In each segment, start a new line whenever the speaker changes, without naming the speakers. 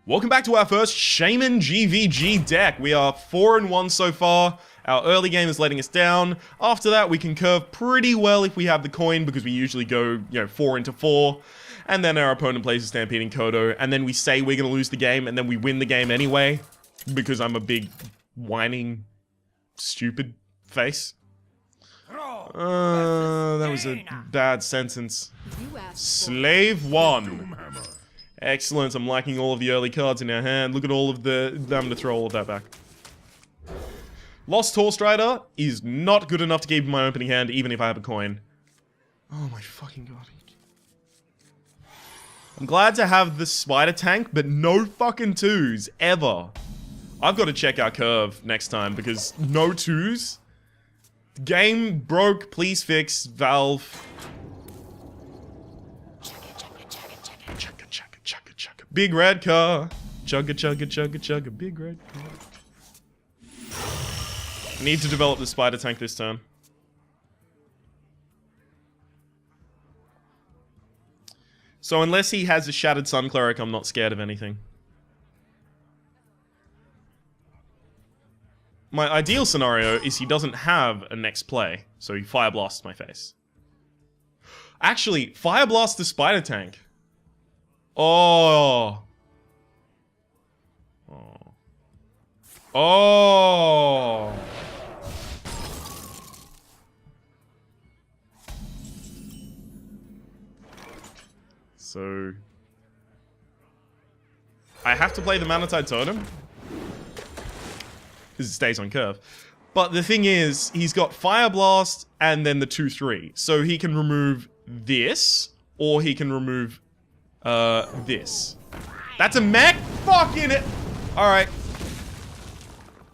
Welcome back to our first Shaman GVG deck. We are 4-1 so far. Our early game is letting us down. After that, we can curve pretty well if we have the coin, because we usually go, 4 into 4. And then our opponent plays a Stampeding Kodo, and then we say we're going to lose the game, and then we win the game anyway, because I'm a big, whining, stupid face. That was a bad sentence. Slave 1. Excellent, I'm liking all of the early cards in our hand. Look at all of the... I'm going to throw all of that back. Lost Horse Rider is not good enough to keep in my opening hand, even if I have a coin. Oh my fucking god. I'm glad to have the Spider Tank, but no fucking 2s, ever. I've got to check our curve next time, because no 2s? Game broke, please fix, Valve. Big red car. Chugga chugga chugga chugga. Big red car. Need to develop the Spider Tank this turn. So unless he has a Shattered Sun Cleric, I'm not scared of anything. My ideal scenario is he doesn't have a next play, so he Fire Blasts my face. Actually, Fire Blast the Spider Tank. Oh. Oh. Oh. So I have to play the Manatide Totem because it stays on curve. But the thing is, he's got Fire Blast and then the 2/3. So he can remove this, or he can remove this. That's a mech? Fucking it! Alright.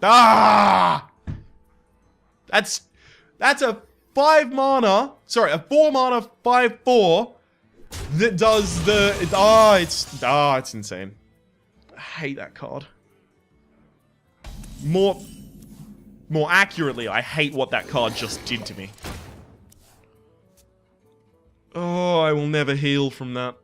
Ah! That's a 5 mana, sorry, a 4 mana 5/4 that does the, it's insane. I hate that card. More accurately, I hate what that card just did to me. Oh, I will never heal from that.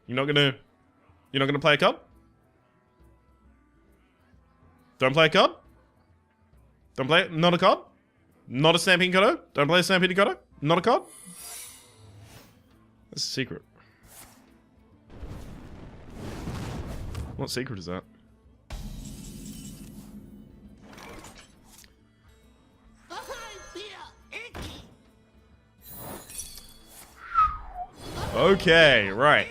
You're not gonna play a card? Don't play a card? Don't play it? Not a card? Not a Stampeding Kodo? Don't play a Stampeding Kodo? Not a card? That's a secret. What secret is that? Okay, right.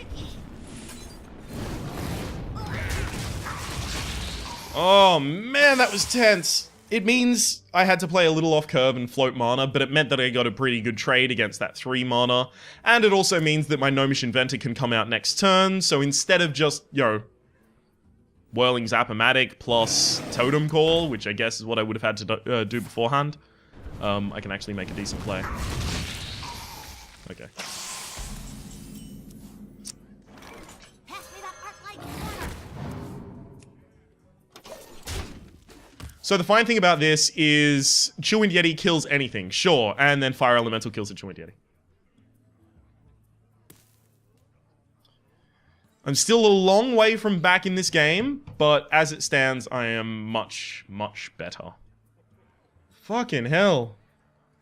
Oh man, that was tense. It means I had to play a little off curve and float mana, but it meant that I got a pretty good trade against that 3 mana. And it also means that my Gnomish Inventor can come out next turn, so instead of just, Whirling Zap-O-Matic plus Totem Call, which I guess is what I would have had to do beforehand, I can actually make a decent play. Okay. So the fine thing about this is Chillwind Yeti kills anything, sure, and then Fire Elemental kills a Chillwind Yeti. I'm still a long way from back in this game, but as it stands, I am much, much better. Fucking hell.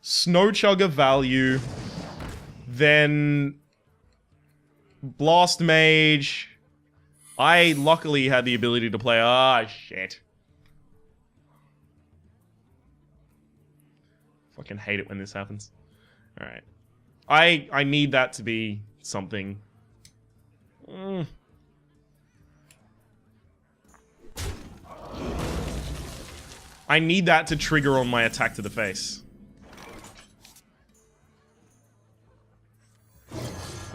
Snow Chugger value, then Blast Mage. I luckily had the ability to play, shit. Fucking hate it when this happens. Alright. I need that to be something. I need that to trigger on my attack to the face.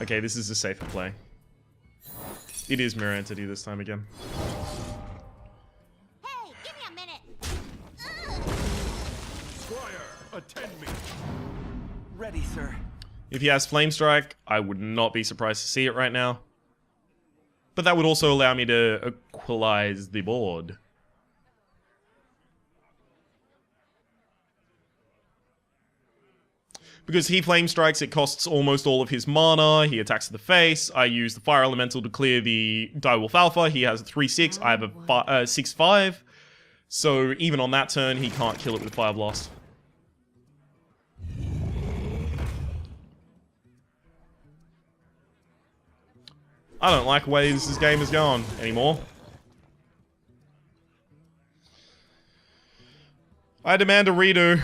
Okay, this is a safer play. It is Mirror Entity this time again.
Hey, give me a minute.
Attend me. Ready, sir.
If he has Flame Strike, I would not be surprised to see it right now. But that would also allow me to equalize the board. Because he flame strikes, it costs almost all of his mana. He attacks to the face. I use the fire elemental to clear the Direwolf Alpha. He has a 3/6. I have a 6/5. So even on that turn, he can't kill it with Fire Blast. I don't like the way this game is going anymore. I demand a redo.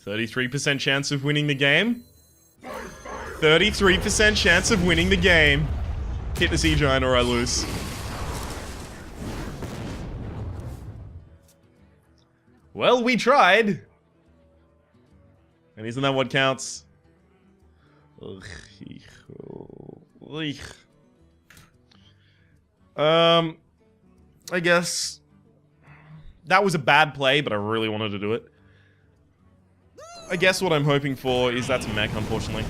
%33% chance of winning the game. 33% chance of winning the game. Hit the Sea Giant or I lose. Well, we tried. And isn't that what counts? I guess that was a bad play, but I really wanted to do it. I guess what I'm hoping for is that's a mech, unfortunately.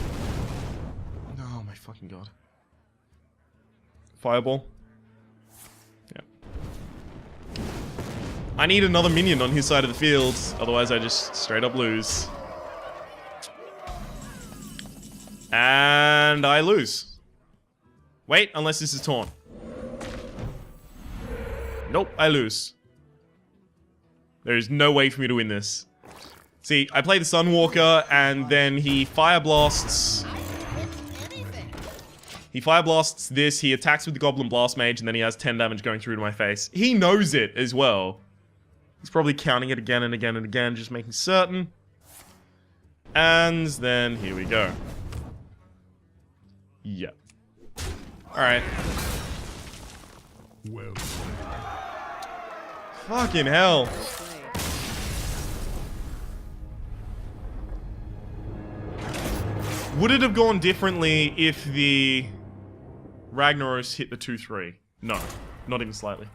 Oh my fucking god. Fireball. Yeah. I need another minion on his side of the field, otherwise I just straight up lose. And I lose. Wait, unless this is taunt. Nope, I lose. There is no way for me to win this. See, I play the Sunwalker, and then he Fire Blasts. He Fire Blasts this, he attacks with the Goblin Blast Mage, and then he has 10 damage going through to my face. He knows it as well. He's probably counting it again and again and again, just making certain. And then here we go. Yep. Alright.
Well.
Fucking hell. Would it have gone differently if the Ragnaros hit the 2-3? No, not even slightly.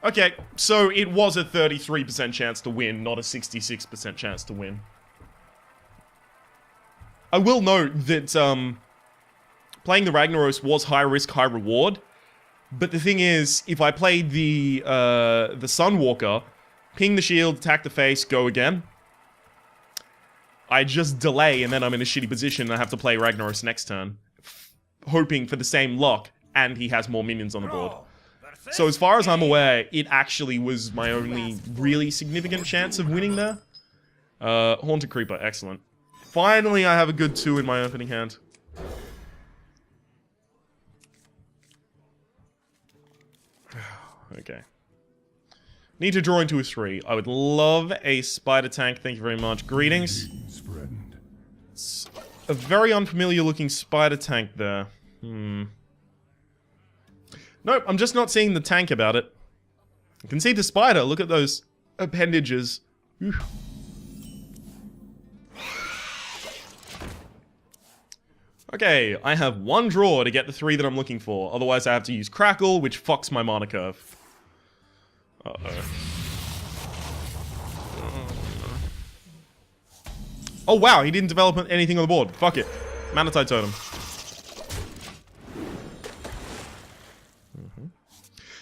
Okay, so it was a 33% chance to win, not a 66% chance to win. I will note that playing the Ragnaros was high risk, high reward. But the thing is, if I played the Sunwalker, ping the shield, attack the face, go again, I just delay and then I'm in a shitty position and I have to play Ragnaros next turn, hoping for the same luck, and he has more minions on the board. So as far as I'm aware, it actually was my only really significant chance of winning there. Haunted Creeper, excellent. Finally, I have a good 2 in my opening hand. Okay. Need to draw into a 3. I would love a spider tank, thank you very much. Greetings. It's a very unfamiliar looking spider tank there. Nope, I'm just not seeing the tank about it. I can see the spider, look at those appendages. Whew. Okay, I have 1 draw to get the 3 that I'm looking for. Otherwise I have to use Crackle, which fucks my mana curve. Uh-oh. Oh wow, he didn't develop anything on the board. Fuck it. Manatide Totem.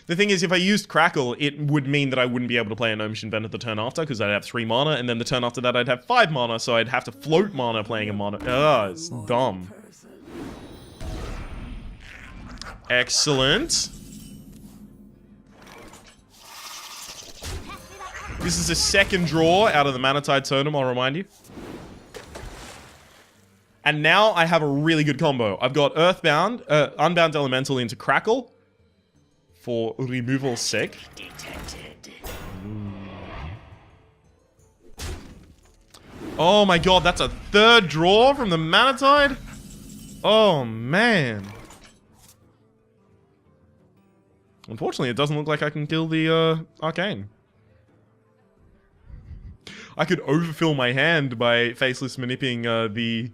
The thing is, if I used Crackle, it would mean that I wouldn't be able to play a Gnomish Inventor the turn after, because I'd have 3 mana, and then the turn after that I'd have 5 mana, so I'd have to float mana playing a mana. Ugh, it's dumb. Excellent. This is a second draw out of the Manatide Totem, I'll remind you. And now I have a really good combo. I've got Earthbound, Unbound Elemental into Crackle for removal's sake. Oh my god, that's a 3rd draw from the Manatide? Oh man. Unfortunately, it doesn't look like I can kill the Arcane. I could overfill my hand by faceless manipping the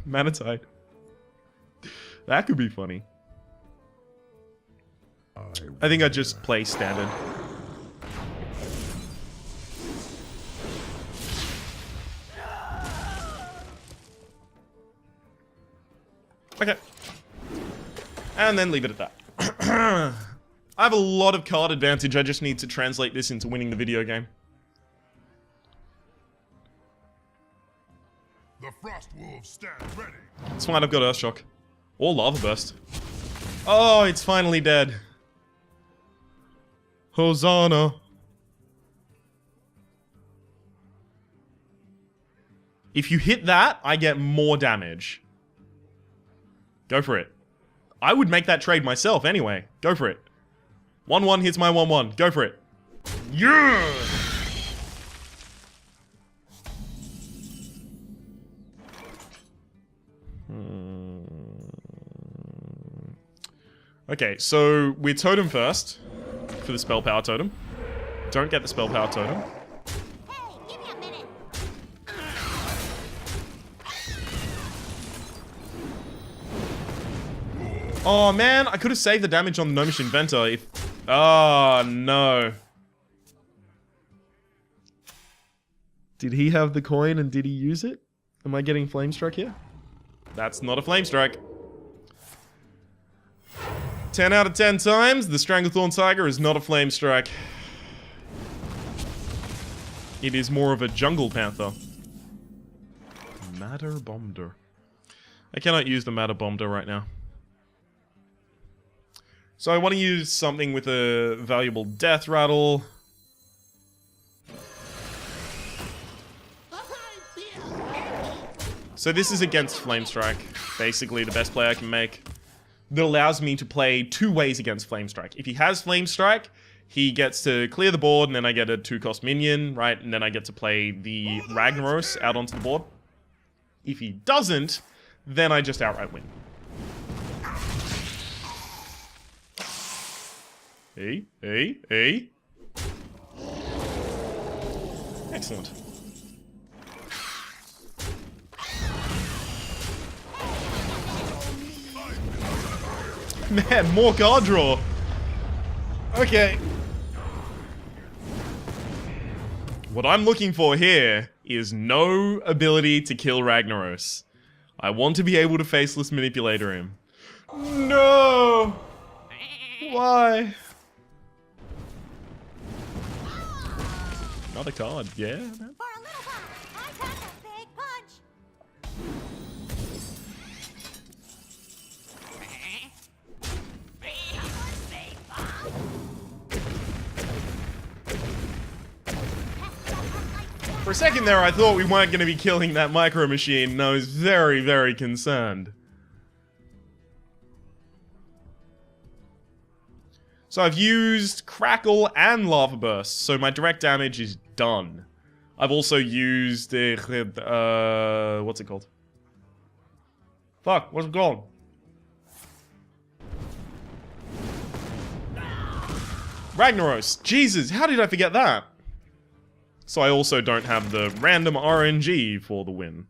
Manatide. That could be funny. I think I'd just play standard. Okay. And then leave it at that. I have a lot of card advantage, I just need to translate this into winning the video game.
The Frost Wolves stand ready.
It's fine, I've got Earthshock. Or Lava Burst. Oh, it's finally dead. Hosanna. If you hit that, I get more damage. Go for it. I would make that trade myself anyway. Go for it. 1-1 hits my 1-1. Go for it. Yeah! Okay, so we're totem first for the spell power totem. Don't get the spell power totem.
Hey, give me a minute.
Oh man, I could have saved the damage on the Gnomish Inventor if... Oh no. Did he have the coin and did he use it? Am I getting Flame Strike here? That's not a Flame Strike. 10 out of 10 times, the Stranglethorn Tiger is not a Flame Strike. It is more of a Jungle Panther. Matter Bomber. I cannot use the Matter Bomber right now. So I want to use something with a valuable Death Rattle. So this is against Flame Strike. Basically the best play I can make. That allows me to play two ways against Flame Strike. If he has Flame Strike, he gets to clear the board, and then I get a 2-cost minion, right? And then I get to play the Ragnaros out onto the board. If he doesn't, then I just outright win. Hey. Excellent. Man, more card draw. Okay. What I'm looking for here is no ability to kill Ragnaros. I want to be able to Faceless Manipulator him. No! Why? Another card, yeah, man.
For a little while, I pack a big punch.
For a second there, I thought we weren't going to be killing that Micro Machine, and I was very, very concerned. So I've used Crackle and Lava Burst, so my direct damage is done. I've also used what's it called? Fuck, what's it called? Ragnaros. Jesus, how did I forget that? So I also don't have the random RNG for the win.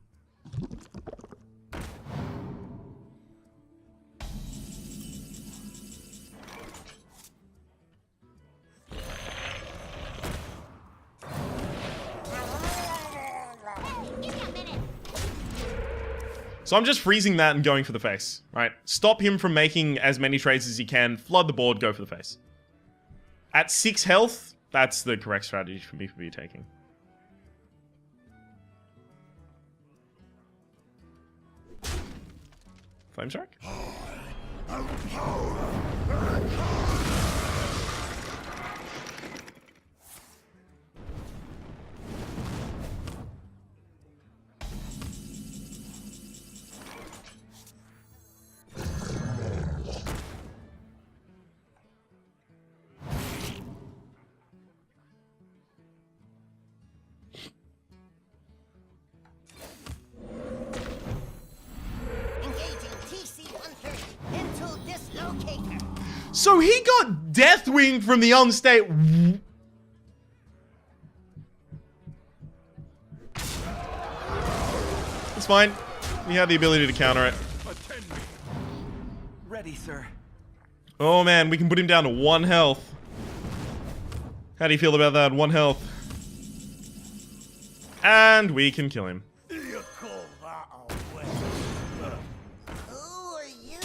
So I'm just freezing that and going for the face, right? Stop him from making as many trades as he can, flood the board, go for the face. At 6 health, that's the correct strategy for me to be taking. Flame Strike? So he got Deathwing from the Unstate. It's fine. He had the ability to counter it.
Attend me. Ready, sir.
Oh man, we can put him down to 1 health. How do you feel about that? 1 health. And we can kill him.
Who are you?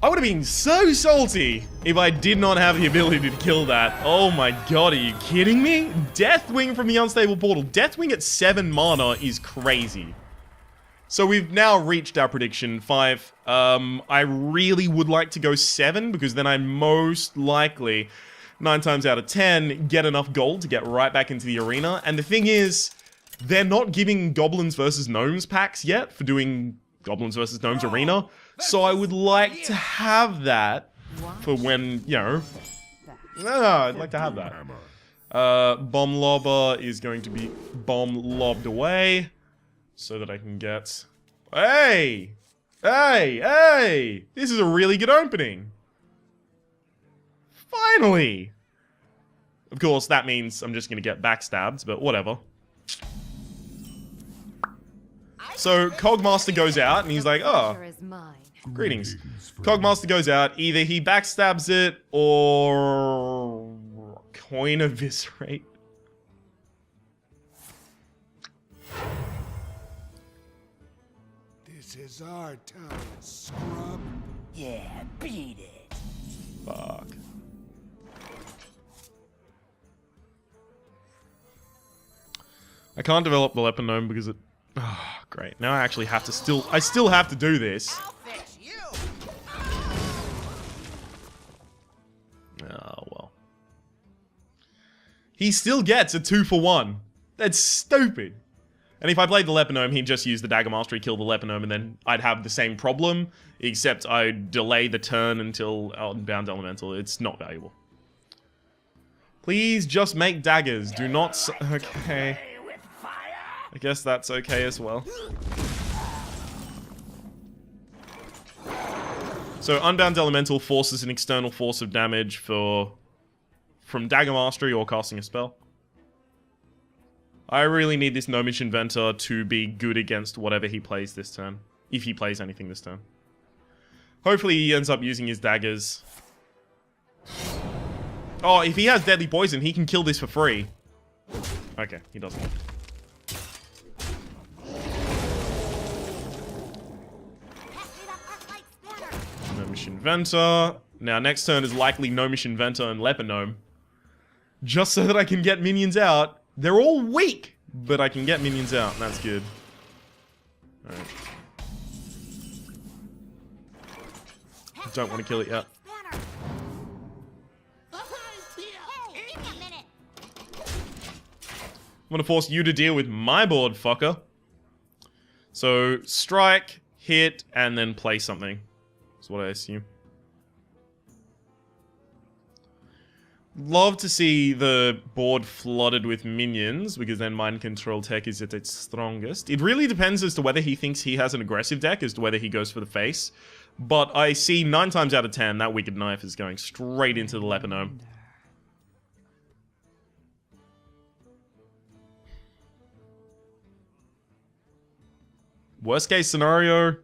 I would have been so salty if I did not have the ability to kill that. Oh my god, are you kidding me? Deathwing from the Unstable Portal. Deathwing at 7 mana is crazy. So we've now reached our prediction 5. I really would like to go 7 because then I most likely, 9 times out of 10, get enough gold to get right back into the arena. And the thing is, they're not giving Goblins versus Gnomes packs yet for doing Goblins versus Gnomes Arena. So I would like to have that for when, you know... No, I'd like to have that. Bomb Lobber is going to be bomb lobbed away so that I can get... Hey! Hey! Hey! This is a really good opening. Finally! Of course, that means I'm just going to get backstabbed, but whatever. So, Cogmaster goes out, and he's like, oh, greetings. Cogmaster goes out, either he backstabs it, or... Coin Eviscerate.
This is our town, scrub.
Yeah, beat it.
Fuck. I can't develop the Leper Gnome because it... Oh, great. Now I actually have to I still have to do this.
I'll fix you.
Oh, well. He still gets a 2-for-1. That's stupid. And if I played the Leper Gnome, he'd just use the Dagger Mastery, kill the Leper Gnome, and then I'd have the same problem, except I'd delay the turn until Bound Elemental. It's not valuable. Please just make daggers. Do not... Okay. I guess that's okay as well. So, Unbound Elemental forces an external force of damage from Dagger Mastery or casting a spell. I really need this Gnomish Inventor to be good against whatever he plays this turn. If he plays anything this turn. Hopefully he ends up using his daggers. Oh, if he has Deadly Poison, he can kill this for free. Okay, he doesn't. Gnomish Inventor. Now, next turn is likely Gnomish Inventor and Leper Gnome. Just so that I can get minions out. They're all weak, but I can get minions out, and that's good. Alright. Don't want to kill it yet. I'm gonna force you to deal with my board, fucker. So, strike, hit, and then play something. That's what I assume. Love to see the board flooded with minions, because then mind control tech is at its strongest. It really depends as to whether he thinks he has an aggressive deck, as to whether he goes for the face. But I see 9 times out of 10 that Wicked Knife is going straight into the Leper Gnome. Worst case scenario...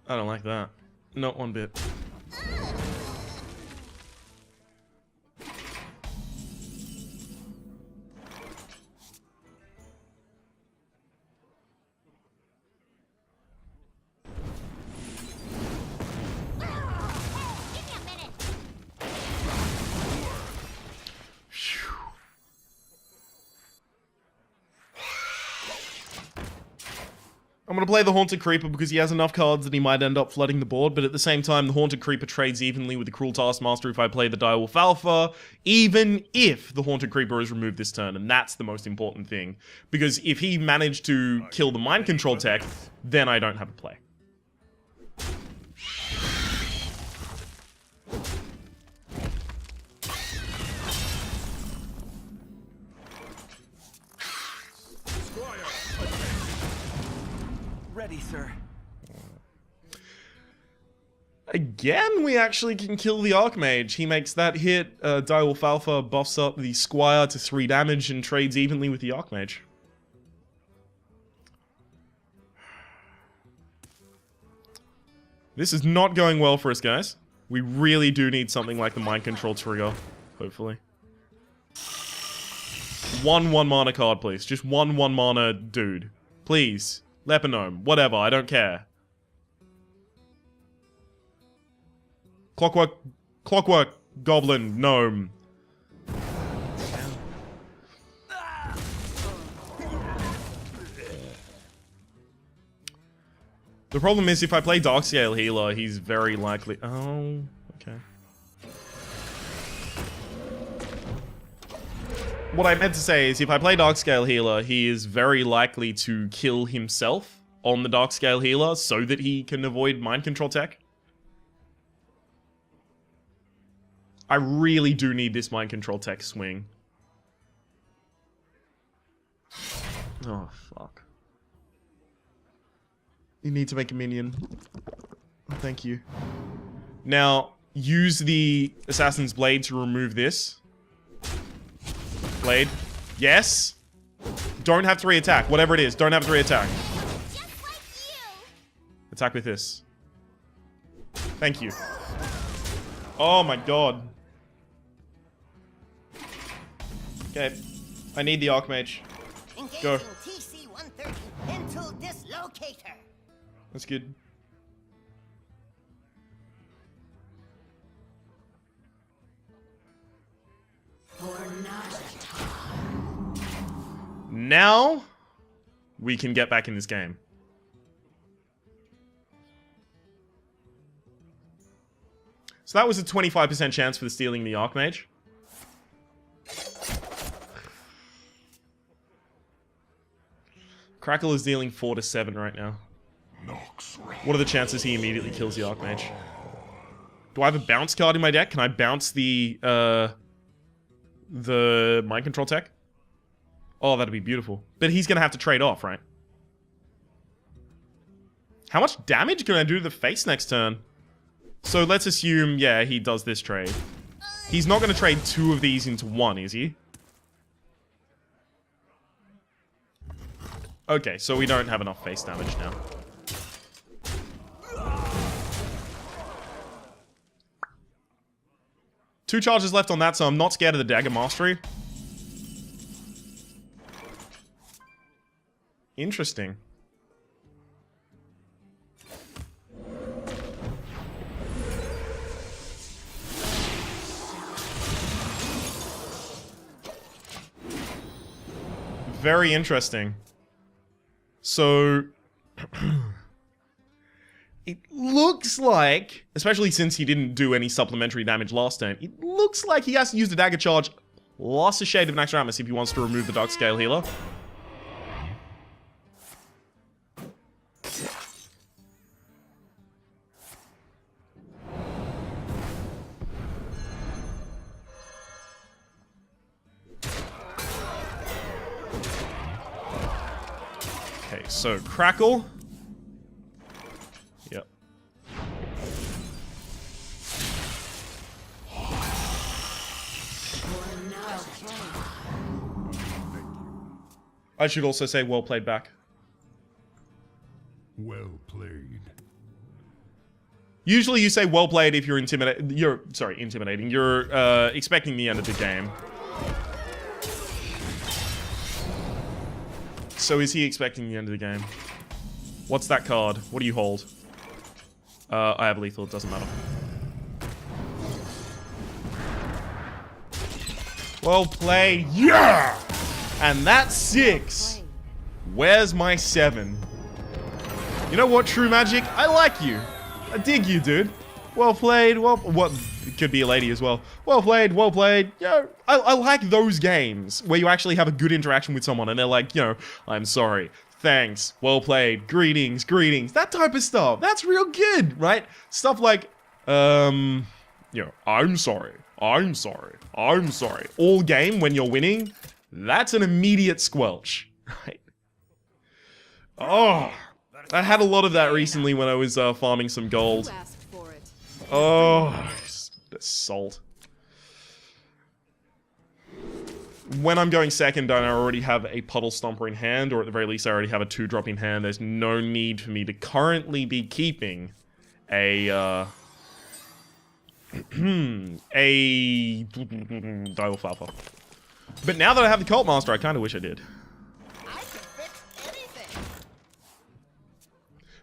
I don't like that. Not one bit. I'm going to play the Haunted Creeper because he has enough cards that he might end up flooding the board, but at the same time, the Haunted Creeper trades evenly with the Cruel Taskmaster if I play the Direwolf Alpha, even if the Haunted Creeper is removed this turn, and that's the most important thing. Because if he managed to kill the Mind Control tech, then I don't have a play.
Ready, sir.
Again, we actually can kill the Archmage. He makes that hit. Direwolf Alpha buffs up the Squire to 3 damage and trades evenly with the Archmage. This is not going well for us, guys. We really do need something like the mind control trigger, hopefully. 1 mana card, please. Just 1 mana dude. Please. Leponome. Whatever, I don't care. Clockwork Goblin Gnome. The problem is if I play Darkscale Healer, he's very likely... Oh, okay. What I meant to say is if I play Darkscale Healer, he is very likely to kill himself on the Darkscale Healer so that he can avoid mind control tech. I really do need this mind control tech swing. Oh, fuck. You need to make a minion. Thank you. Now, use the Assassin's Blade to remove this. Blade. Yes. Don't have 3 attack. Whatever it is, don't have 3 attack.
Just like you.
Attack with this. Thank you. Oh my god. Okay. I need the Archmage. Go.
Engaging TC-130 into dislocator.
That's good. Now we can get back in this game. So that was a 25% chance for stealing the Archmage. Crackle is dealing 4 to 7 right now. What are the chances he immediately kills the Archmage? Do I have a bounce card in my deck? Can I bounce the mind control tech? Oh, that'd be beautiful. But he's gonna have to trade off, right? How much damage can I do to the face next turn? So let's assume, yeah, he does this trade. He's not gonna trade 2 of these into 1, is he? Okay, so we don't have enough face damage now. Two charges left on that, so I'm not scared of the Dagger Mastery. Interesting. Very interesting. So... it looks like, especially since he didn't do any supplementary damage last turn, it looks like he has to use the Dagger Charge plus a Shade of Naxxramas if he wants to remove the Darkscale Healer. Okay, so Crackle. Yep. I should also say well played back.
Well played.
Usually you say well played if you're intimidating. You're expecting the end of the game. So is he expecting the end of the game? What's that card? What do you hold? I have lethal, it doesn't matter. Well played. Yeah! And that's 6. Where's my 7? You know what, True Magic? I like you. I dig you, dude. Well played. What? It could be a lady as well. Well played. Well played. You know, I like those games where you actually have a good interaction with someone and they're like, you know, I'm sorry. Thanks. Well played. Greetings. Greetings. That type of stuff. That's real good, right? Stuff like, you know, I'm sorry. I'm sorry. I'm sorry. All game when you're winning, that's an immediate squelch, right? Oh, I had a lot of that recently when I was farming some gold. Oh, salt. When I'm going second and I already have a Puddle Stomper in hand, or at the very least I already have a 2-drop in hand, there's no need for me to currently be keeping a a Direwolf Alpha. But now that I have the Cult Master, I kind of wish I did.
I can fix anything.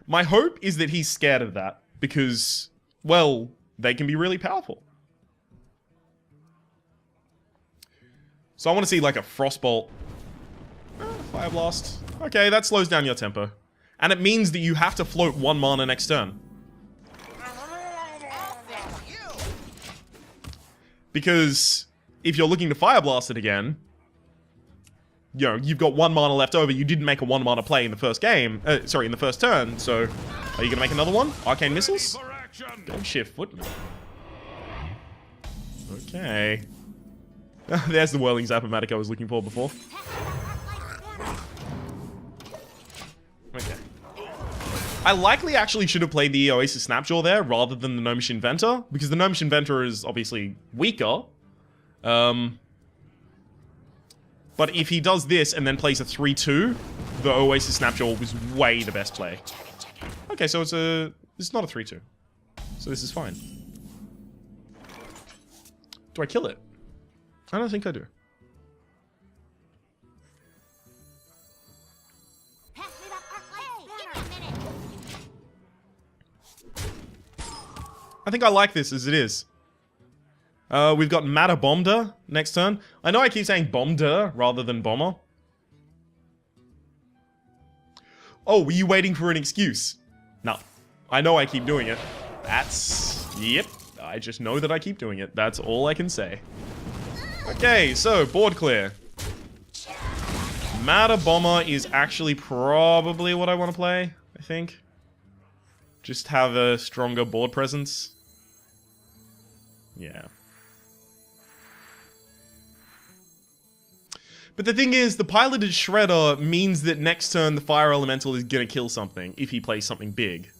My hope is that he's scared of that because, well, they can be really powerful. So I want to see like a Frostbolt. Fire Blast. Okay, that slows down your tempo. And it means that you have to float 1 mana next turn. Because if you're looking to Fire Blast it again, you know, you've got 1 mana left over. You didn't make a 1 mana play in the first game. Sorry, in the first turn. So, are you going to make another one? Arcane Missiles? Don't shift foot. Okay. There's the Whirling Zap-O-Matic I was looking for before. Okay. I likely actually should have played the Oasis Snapjaw there rather than the Gnomish Inventor, because the Gnomish Inventor is obviously weaker. But if he does this and then plays a 3-2, the Oasis Snapjaw was way the best play. Okay, so it's not a 3-2. So this is fine. Do I kill it? I don't think I do.
Pass me that arc light banner. Give me a minute.
I think I like this as it is. We've got Matter Bomber next turn. I know I keep saying Bomber rather than Bomber. Oh, were you waiting for an excuse? No. I know I keep doing it. Yep. I just know that I keep doing it. That's all I can say. Okay, so, board clear. Matter Bomber is actually probably what I want to play, I think. Just have a stronger board presence. Yeah. But the thing is, the Piloted Shredder means that next turn the Fire Elemental is gonna kill something if he plays something big.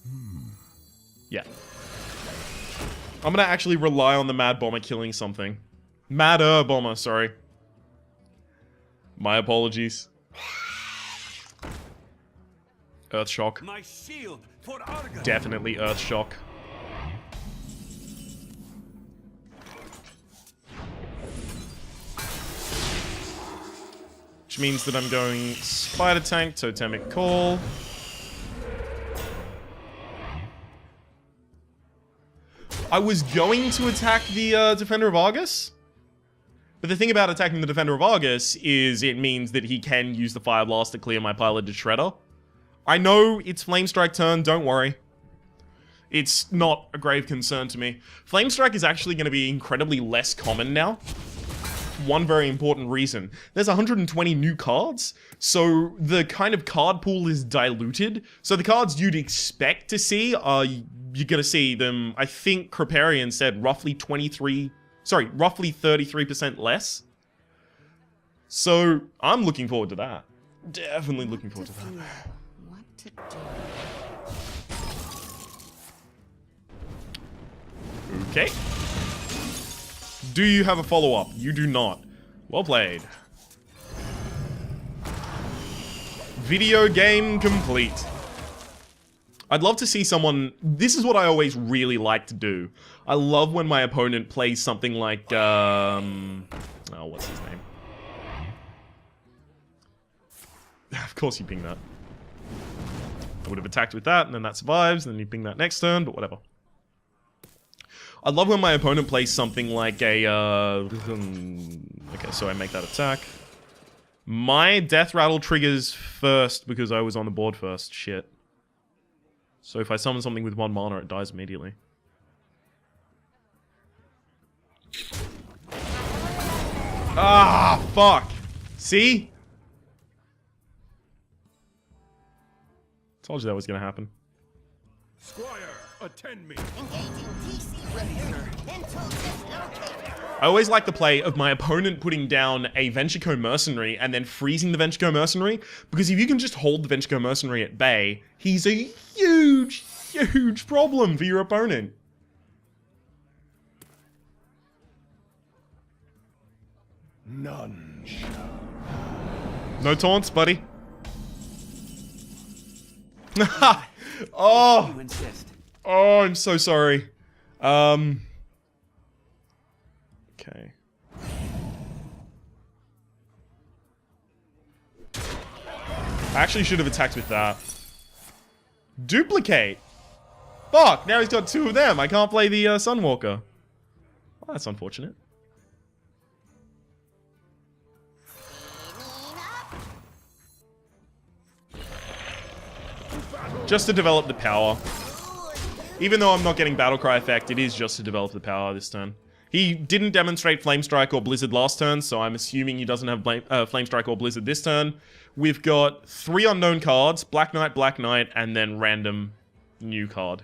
Yeah. I'm gonna actually rely on the Mad Bomber killing something. Madder Bomber, sorry. My apologies. Earthshock.
My shield for Argon.
Definitely Earthshock. Which means that I'm going Spider Tank, Totemic Call. I was going to attack the Defender of Argus. But the thing about attacking the Defender of Argus is it means that he can use the Fire Blast to clear my Piloted Shredder. I know it's Flame Strike turn, don't worry. It's not a grave concern to me. Flame Strike is actually going to be incredibly less common now. One very important reason. There's 120 new cards, so the kind of card pool is diluted. So the cards you'd expect to see are, you're going to see them, I think Kriparian said roughly 33% less. So I'm looking forward to that. Definitely looking forward to that.
What to do?
Okay. Do you have a follow-up? You do not. Well played. Video game complete. I'd love to see someone... This is what I always really like to do. I love when my opponent plays something like... Oh, what's his name? Of course you ping that. I would have attacked with that, and then that survives, and then you ping that next turn, but whatever. I love when my opponent plays something like a, okay, so I make that attack. My Death Rattle triggers first because I was on the board first. Shit. So if I summon something with 1 mana, it dies immediately. Ah, fuck. See? Told you that was gonna happen.
Squire, attend me.
Engaging TC repeater until dislocated.
I always like the play of my opponent putting down a Ventrico Mercenary and then freezing the Ventrico Mercenary, because if you can just hold the Ventrico Mercenary at bay, he's a huge, huge problem for your opponent.
None shall.
No taunts, buddy. Oh,
You insist.
oh, I'm so sorry. Okay. I actually should have attacked with that. Duplicate! Fuck! Now he's got two of them. I can't play the Sunwalker. Well, that's unfortunate. Just to develop the power. Even though I'm not getting Battlecry effect, it is just to develop the power this turn. He didn't demonstrate Flame Strike or Blizzard last turn, so I'm assuming he doesn't have Flame Strike or Blizzard this turn. We've got 3 unknown cards, Black Knight, and then random new card.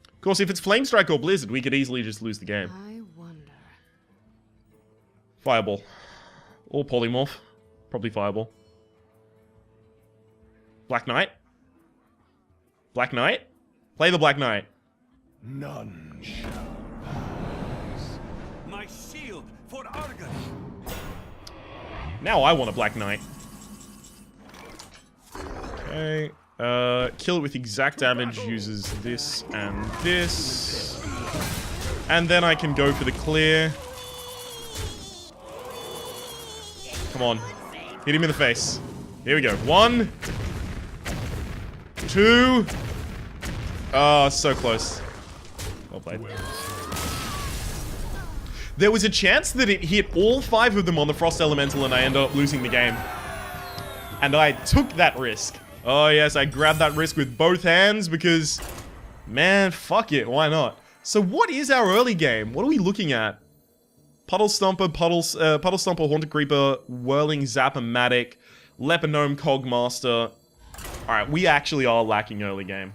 Of course, if it's Flame Strike or Blizzard, we could easily just lose the game.
I wonder.
Fireball. Or Polymorph. Probably Fireball. Black Knight. Black Knight? Play the Black Knight.
None shall pass. My shield for Argon.
Now I want a Black Knight. Okay. Kill it with exact damage, uses this and this. And then I can go for the clear. Come on. Hit him in the face. Here we go. 1, 2. Oh, so close. Well played. There was a chance that it hit all 5 of them on the Frost Elemental and I ended up losing the game. And I took that risk. Oh yes, I grabbed that risk with both hands because, man, fuck it, why not? So what is our early game? What are we looking at? Puddle Stomper, Puddle Stomper, Haunted Creeper, Whirling Zap-O-Matic, Leper Gnome, Cogmaster. Alright, we actually are lacking early game.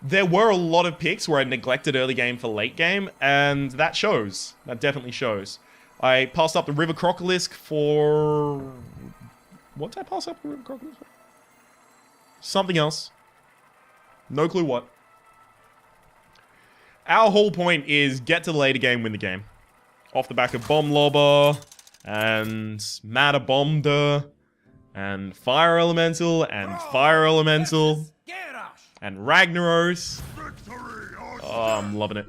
There were a lot of picks where I neglected early game for late game, and that shows. That definitely shows. I passed up the River Crocolisk for... What did I pass up the River Crocolisk for? Something else. No clue what. Our whole point is get to the later game, win the game. Off the back of Bomb Lobber, and Matter Bombder, and Fire Elemental, and Fire Elemental, and Ragnaros. Oh, I'm loving it.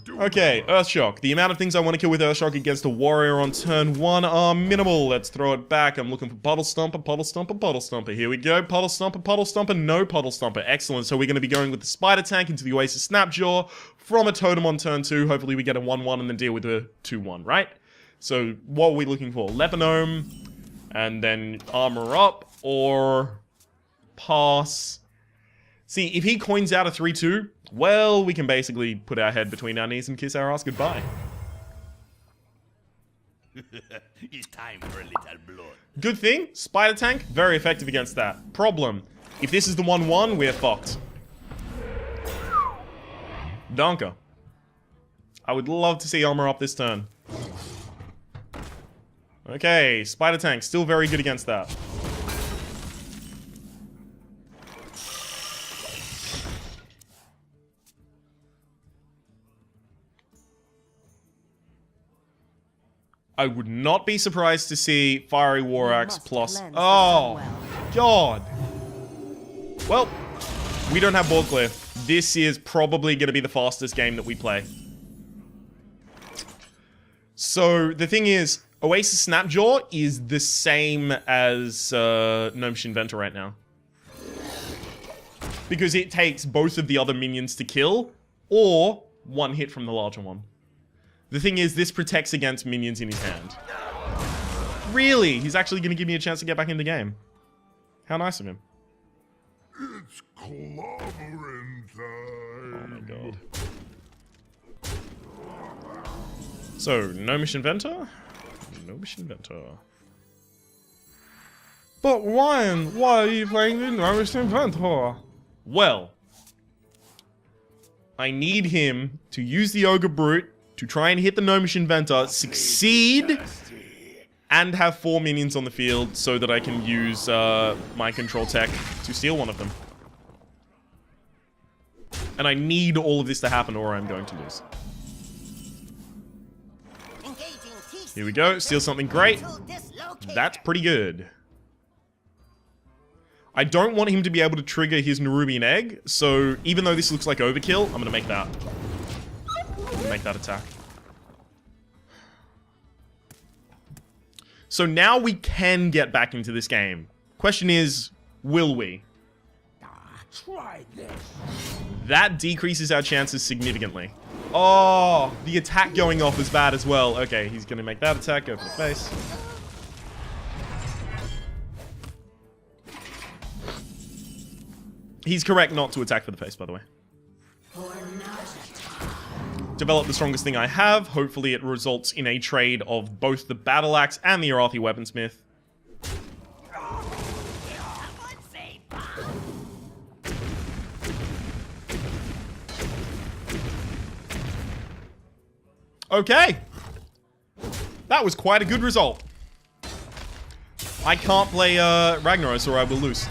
Okay, Earthshock. The amount of things I want to kill with Earthshock against a warrior on turn 1 are minimal. Let's throw it back. I'm looking for Puddle Stomper, Puddle Stomper, Puddle Stomper. Here we go. Puddle Stomper, no Puddle Stomper. Excellent. So we're going to be going with the Spider Tank into the Oasis Snapjaw from a Totem on turn 2. Hopefully we get a 1-1 and then deal with a 2-1, right? So what are we looking for? Leper Gnome, and then Armor Up, or pass. See, if he coins out a 3-2, well, we can basically put our head between our knees and kiss our ass goodbye.
It's time for a little blood.
Good thing, Spider Tank, very effective against that. Problem, if this is the 1-1, we're fucked. Donker. I would love to see Armor Up this turn. Okay, Spider Tank, still very good against that. I would not be surprised to see Fiery War Axe plus... Oh, God. Well, we don't have board clear. This is probably going to be the fastest game that we play. So, the thing is, Oasis Snapjaw is the same as Gnomish Inventor right now. Because it takes both of the other minions to kill, or one hit from the larger one. The thing is, this protects against minions in his hand. Really? He's actually going to give me a chance to get back in the game. How nice of him.
It's clobbering time.
Oh my god. So, Gnomish Inventor? Gnomish Inventor. But Ryan, why are you playing the Gnomish Inventor? Well, I need him to use the Ogre Brute to try and hit the Gnomish Inventor, succeed, and have 4 minions on the field so that I can use my control tech to steal one of them. And I need all of this to happen or I'm going to lose. Here we go, steal something great. That's pretty good. I don't want him to be able to trigger his Nerubian Egg, so even though this looks like overkill, I'm gonna make that. I'm gonna make that attack. So now we can get back into this game. Question is, will we?
Try this.
That decreases our chances significantly. Oh, the attack going off is bad as well. Okay, he's gonna make that attack, go for the face. He's correct not to attack for the face, by the way. Develop the strongest thing I have. Hopefully it results in a trade of both the Battle Axe and the Arathi Weaponsmith. Okay. That was quite a good result. I can't play Ragnaros or I will lose.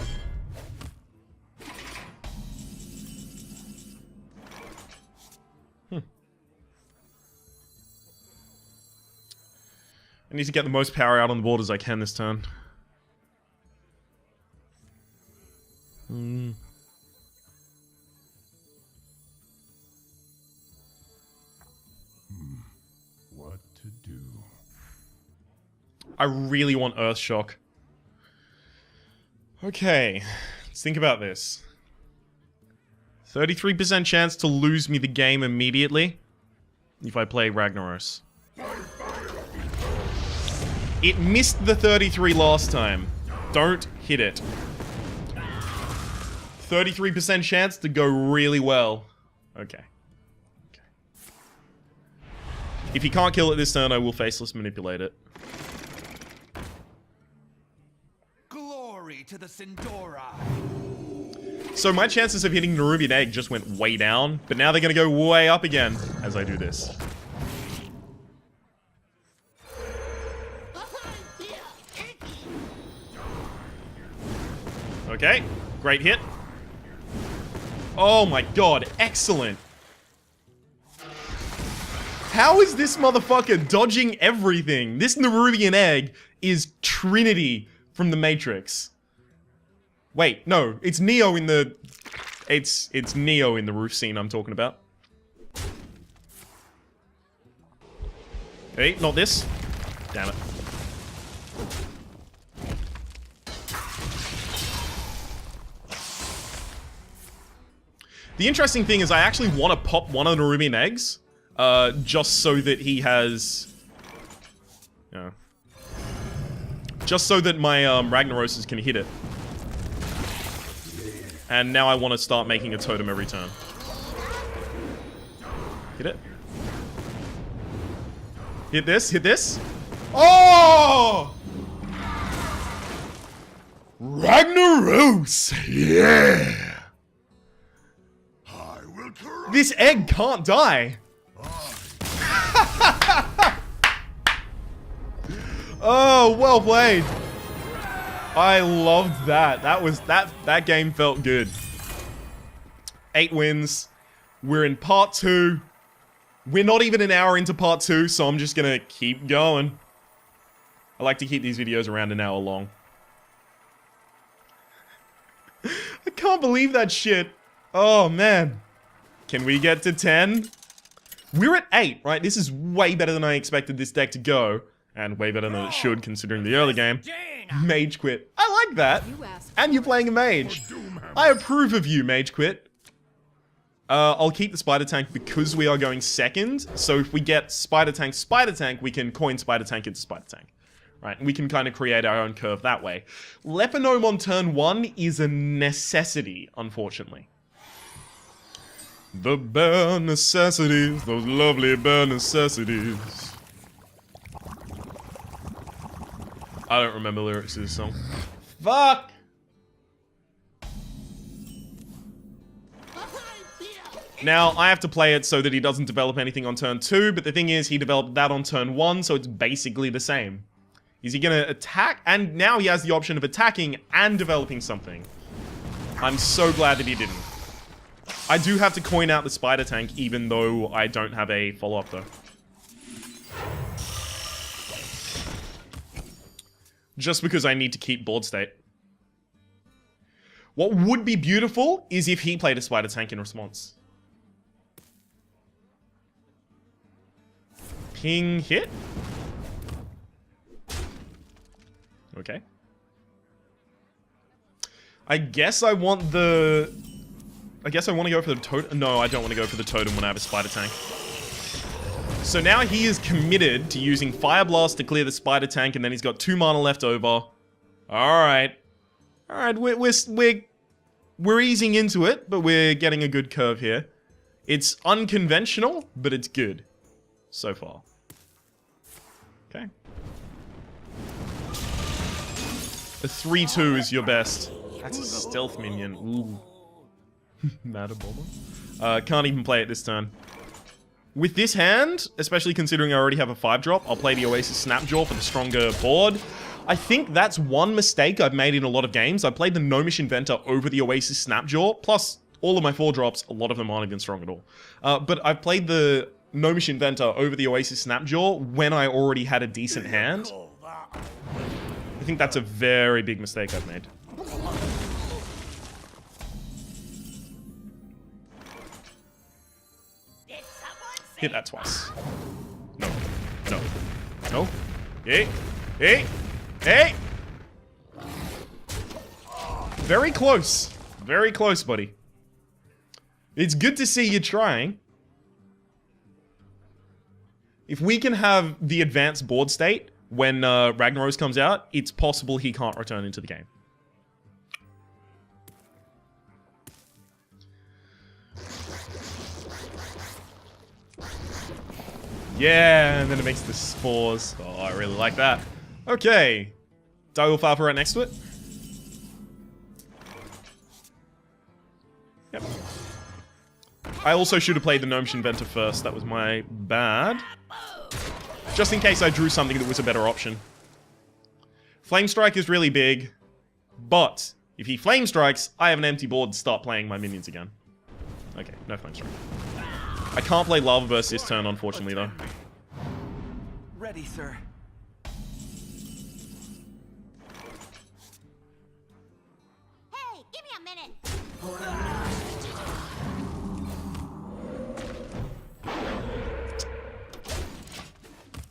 I need to get the most power out on the board as I can this turn.
What to do?
I really want Earthshock. Okay, let's think about this. 33% chance to lose me the game immediately if I play Ragnaros. It missed the 33 last time. Don't hit it. 33% chance to go really well. Okay. If he can't kill it this turn, I will faceless manipulate it.
Glory to the Sindora.
So my chances of hitting Nerubian Egg just went way down, but now they're gonna go way up again as I do this. Okay, great hit. Oh my god, excellent. How is this motherfucker dodging everything? This Nerubian Egg is Trinity from the Matrix. Wait, no, it's Neo in the... It's Neo in the roof scene I'm talking about. Hey, not this. Damn it. The interesting thing is I actually want to pop one of the Nerubian eggs, just so that he has... just so that my Ragnaroses can hit it. And now I want to start making a totem every turn. Hit it. Hit this, hit this. Oh! Ragnaros! Yeah! This egg can't die. Oh, well played. I loved that. That game felt good. 8 wins. We're in part 2. We're not even an hour into part 2, so I'm just gonna keep going. I like to keep these videos around an hour long. I can't believe that shit. Oh, man. Can we get to 10? We're at 8, right? This is way better than I expected this deck to go. And way better than it should, considering the early game. Mage Quit. I like that. And you're playing a mage. I approve of you, Mage Quit. I'll keep the Spider Tank because we are going second. So if we get Spider Tank, we can coin Spider Tank into Spider Tank. Right, and we can kind of create our own curve that way. Leponome on turn 1 is a necessity, unfortunately. The bare necessities, those lovely bare necessities. I don't remember lyrics to this song. Fuck! Now, I have to play it so that he doesn't develop anything on turn 2, but the thing is, he developed that on turn 1, so it's basically the same. Is he gonna attack? And now he has the option of attacking and developing something. I'm so glad that he didn't. I do have to coin out the Spider Tank, even though I don't have a follow-up, though. Just because I need to keep board state. What would be beautiful is if he played a spider tank in response. Ping hit. Okay. I guess I want to go for the totem. No, I don't want to go for the totem when I have a spider tank. So now he is committed to using Fire Blast to clear the spider tank, and then he's got 2 mana left over. Alright. Alright, we're easing into it, but we're getting a good curve here. It's unconventional, but it's good. So far. Okay. A 3-2 is your best. That's a stealth minion. Ooh. Matter bomber. Can't even play it this turn. With this hand, especially considering I already have a 5-drop, I'll play the Oasis Snapjaw for the stronger board. I think that's one mistake I've made in a lot of games. I played the Gnomish Inventor over the Oasis Snapjaw, plus all of my 4-drops, a lot of them aren't even strong at all. But I've played the Gnomish Inventor over the Oasis Snapjaw when I already had a decent hand. I think that's a very big mistake I've made. Hit that twice. No. No. No. Hey. Hey. Hey. Very close. Very close, buddy. It's good to see you trying. If we can have the advanced board state when Ragnaros comes out, it's possible he can't return into the game. Yeah, and then it makes the spores. Oh, I really like that. Okay. Direwolf Alpha right next to it. Yep. I also should have played the Gnomish Inventor first. That was my bad. Just in case I drew something that was a better option. Flame Strike is really big. But if he Flame Strikes, I have an empty board to start playing my minions again. Okay, no Flame Strike. I can't play Lava Burst this turn, unfortunately, though.
Ready, sir.
Hey, give me a minute.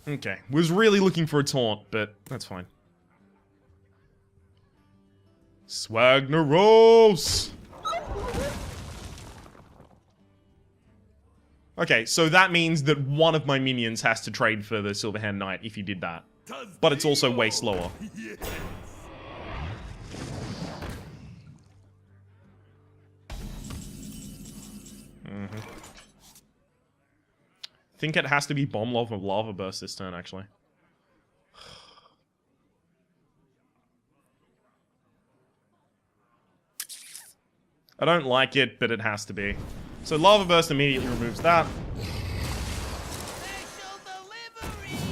Okay, was really looking for a taunt, but that's fine. Swagneros! Okay, so that means that one of my minions has to trade for the Silverhand Knight if you did that. But it's also way slower. I think it has to be Bomb Lava Lava Burst this turn, actually. I don't like it, but it has to be. So Lava Burst immediately removes that.
Special delivery!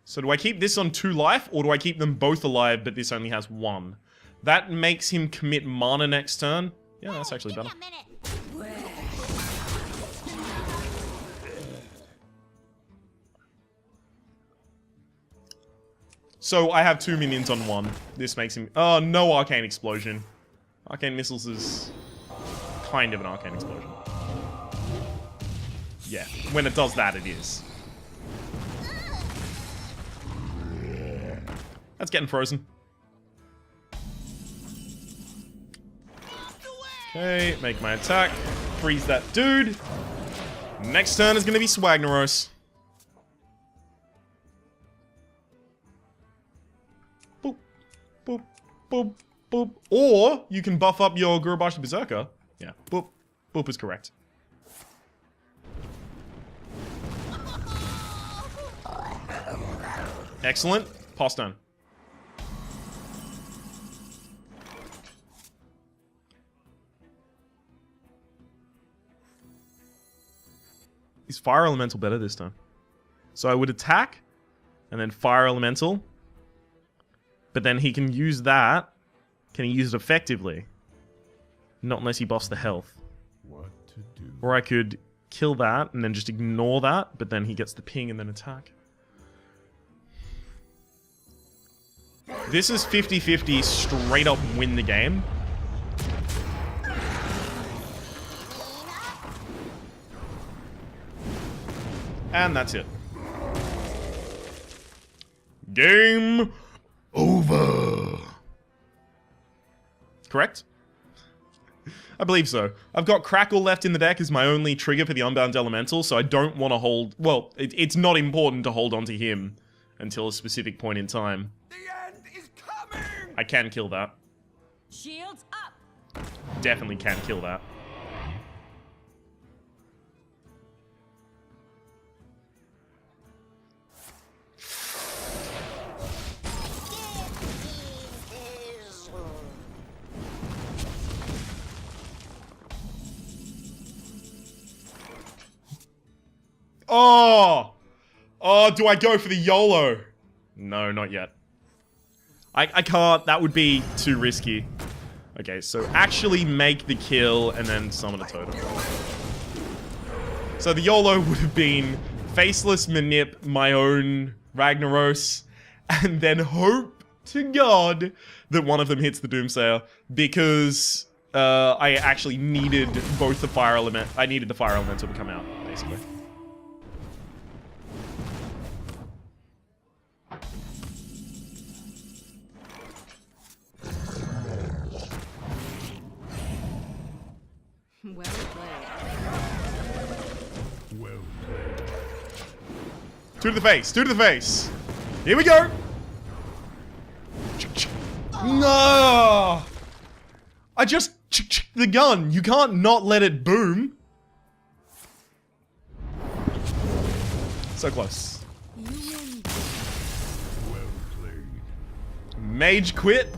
So do I keep this on 2 life, or do I keep them both alive, but this only has 1? That makes him commit mana next turn. Yeah, that's actually better.
Give me a minute.
So I have 2 minions on 1. This makes him... Oh, no Arcane Explosion. Arcane Missiles is kind of an Arcane Explosion. Yeah, when it does that, it is. That's getting frozen. Okay, make my attack. Freeze that dude. Next turn is going to be Swagneros. Boop, boop, boop, boop. Or you can buff up your Gurubashi Berserker. Yeah, boop. Boop is correct. Excellent. Pass turn. Is Fire Elemental better this time? So I would attack, and then Fire Elemental. But then he can use that. Can he use it effectively? Not unless he buffs the health.
What to do?
Or I could kill that, and then just ignore that, but then he gets the ping and then attack. This is 50-50 straight up win the game. And that's it. Game over. Correct? I believe so. I've got Crackle left in the deck as my only trigger for the Unbound Elemental, so I don't want to hold... Well, it's not important to hold on to him until a specific point in time.
The end is coming!
I can kill that.
Shields up.
Definitely can kill that. Oh! Oh, do I go for the YOLO? No, not yet. I can't. That would be too risky. Okay, so actually make the kill and then summon a totem. So the YOLO would have been Faceless Manip, my own Ragnaros, and then hope to God that one of them hits the Doomsayer, because I actually needed both the fire element. I needed the fire elemental to come out, basically.
Well played.
Well played.
Two to the face, two to the face. Here we go. No! I just the gun. You can't not let it boom. So close.
Well played.
Mage quit.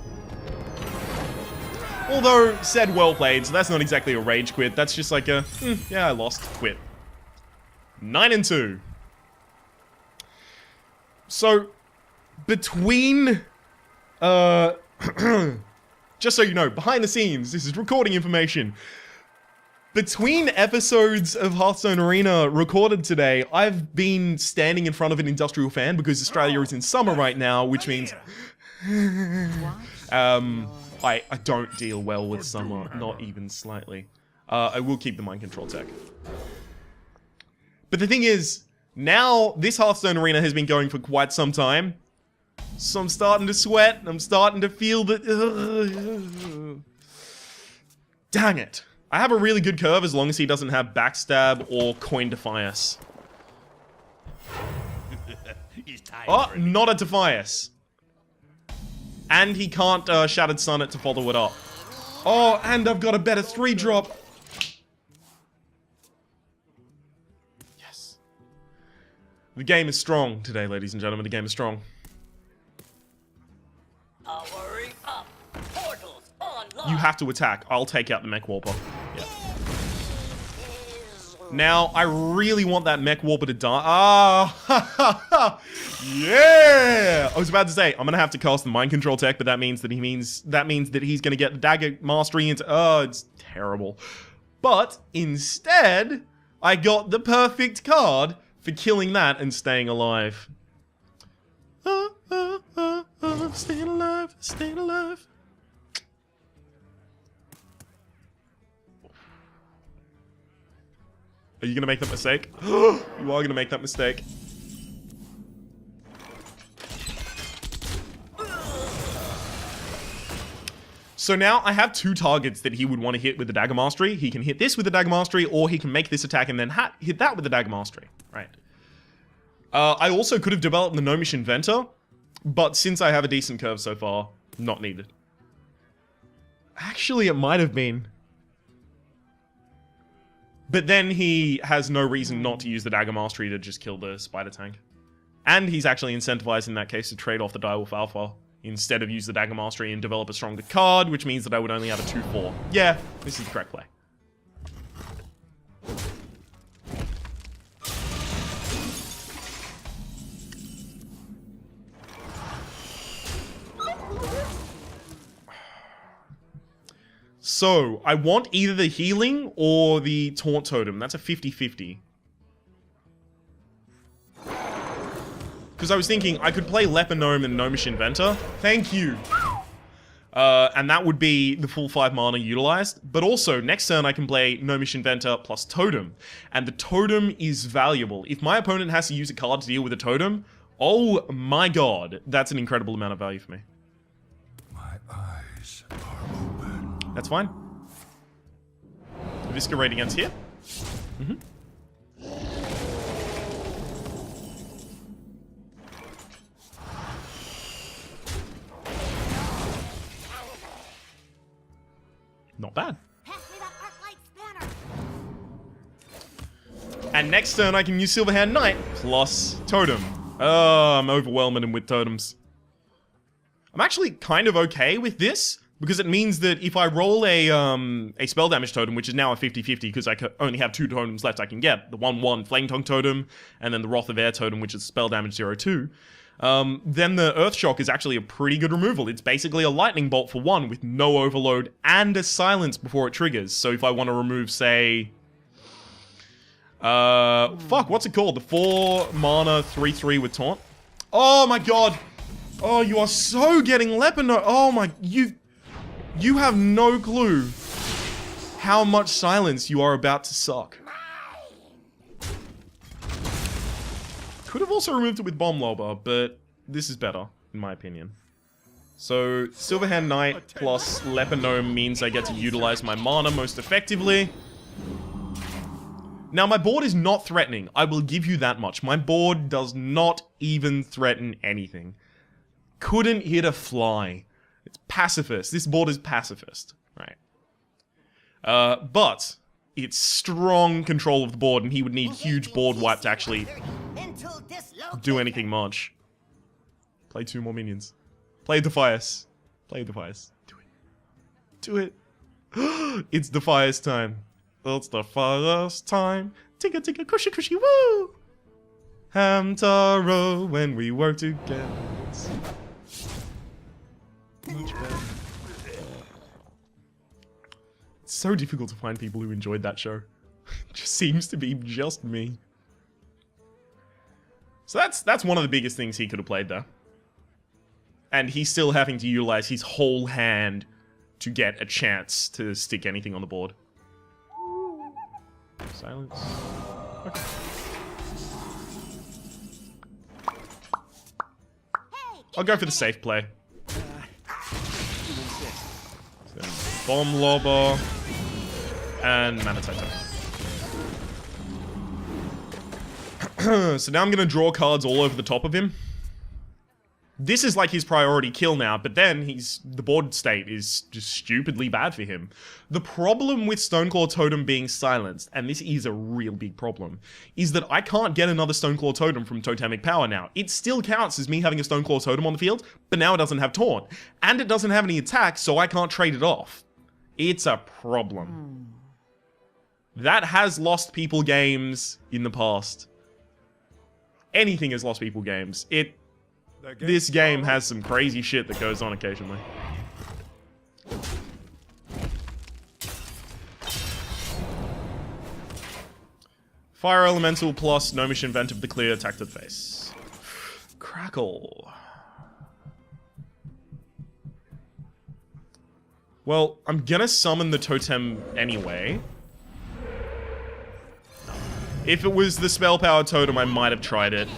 Although, said well played, so that's not exactly a rage quit. That's just like a, yeah, I lost, quit. 9-2. So, between, just so you know, behind the scenes, this is recording information. Between episodes of Hearthstone Arena recorded today, I've been standing in front of an industrial fan because Australia is in summer right now, which means... I don't deal well with summer, not even slightly. I will keep the mind control tech. But the thing is, now this Hearthstone Arena has been going for quite some time, so I'm starting to sweat, I'm starting to feel that... Dang it. I have a really good curve as long as he doesn't have Backstab or Coin Defias. Oh, not a Defias. And he can't Shattered Sun it to follow it up. Oh, and I've got a better 3-drop. Yes. The game is strong today, ladies and gentlemen. The game is strong.
Powering up. Portals online.
You have to attack. I'll take out the Mech Warper. Yeah. Now, I really want that Mech Warper to die. Ah! Yeah! I was about to say, I'm gonna have to cast the Mind Control tech, but that means that he's gonna get the Dagger Mastery into... Oh, it's terrible. But, instead, I got the perfect card for killing that and staying alive. Staying alive, staying alive. Are you gonna make that mistake? You are gonna make that mistake. So now I have two targets that he would want to hit with the Dagger Mastery. He can hit this with the Dagger Mastery, or he can make this attack and then hit that with the Dagger Mastery. Right. I also could have developed the Gnomish Inventor, but since I have a decent curve so far, not needed. Actually, it might have been. But then he has no reason not to use the Dagger Mastery to just kill the Spider Tank. And he's actually incentivized in that case to trade off the Direwolf Alpha instead of use the Dagger Mastery and develop a stronger card, which means that I would only have a 2-4. Yeah, this is the correct play. So, I want either the healing or the taunt totem. That's a 50-50. Because I was thinking I could play Leper Gnome and Gnomish Inventor. Thank you. And that would be the full 5 mana utilized. But also, next turn I can play Gnomish Inventor plus Totem. And the Totem is valuable. If my opponent has to use a card to deal with a Totem, oh my god, that's an incredible amount of value for me.
My eyes are open.
That's fine. Eviscerate against here. Not bad.
Pass me that Arclight Spanner.
And next turn I can use Silverhand Knight plus Totem. Oh, I'm overwhelming him with totems. I'm actually kind of okay with this, because it means that if I roll a spell damage totem, which is now a 50-50 because I only have 2 totems left I can get, the 1/1 Flame Tongue totem, and then the Wrath of Air totem, which is spell damage 0-2, then the Earth Shock is actually a pretty good removal. It's basically a Lightning Bolt for 1 with no overload and a silence before it triggers. So if I want to remove, say... what's it called? The 4 mana 3/3 with Taunt? Oh my god! Oh, you are so getting Leper Gnome. Oh my... You have no clue how much silence you are about to suck. Could have also removed it with Bomb Lobber, but this is better, in my opinion. So, Silverhand Knight plus Leper Gnome means I get to utilize my mana most effectively. Now, my board is not threatening. I will give you that much. My board does not even threaten anything. Couldn't hit a fly. It's pacifist. This board is pacifist. Right. But it's strong control of the board, and he would need huge board wipe to actually do anything much. Play 2 more minions. Play Defias. Play Defias. Do it. Do it. It's Defias time. It's Defias time. Tigga tigga cushy cushy woo! Hamtaro when we work together. Much better. It's so difficult to find people who enjoyed that show. It just seems to be just me. So that's one of the biggest things he could have played there. And he's still having to utilize his whole hand to get a chance to stick anything on the board. Silence. Okay. I'll go for the safe play. So, Bomb Lobber and Mana Taito. So now I'm gonna draw cards all over the top of him. This is like his priority kill now, but then the board state is just stupidly bad for him. The problem with Stoneclaw Totem being silenced, and this is a real big problem, is that I can't get another Stoneclaw Totem from Totemic Power now. It still counts as me having a Stoneclaw Totem on the field, but now it doesn't have Taunt. And it doesn't have any attacks, so I can't trade it off. It's a problem. That has lost people games in the past. Anything has lost people games. This game has some crazy shit that goes on occasionally. Fire Elemental plus Gnomish Inventor of the clear, attack to the face. Crackle. Well, I'm gonna summon the totem anyway. If it was the spell power totem, I might have tried it.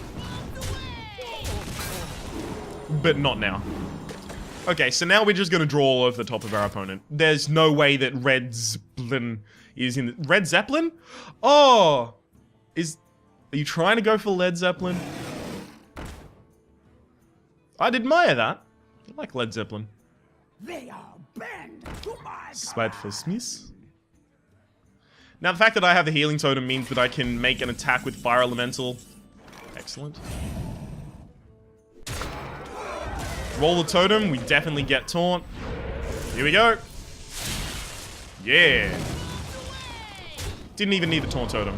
But not now. Okay, so now we're just gonna draw all over the top of our opponent. There's no way that Red Zeppelin is in the... Red Zeppelin? Oh! Are you trying to go for Led Zeppelin? I'd admire that. I like Led Zeppelin.
They are bend to my
Spiteful Smith. Now, the fact that I have the healing totem means that I can make an attack with Fire Elemental. Excellent. Roll the totem, we definitely get Taunt. Here we go. Yeah. Didn't even need the Taunt totem.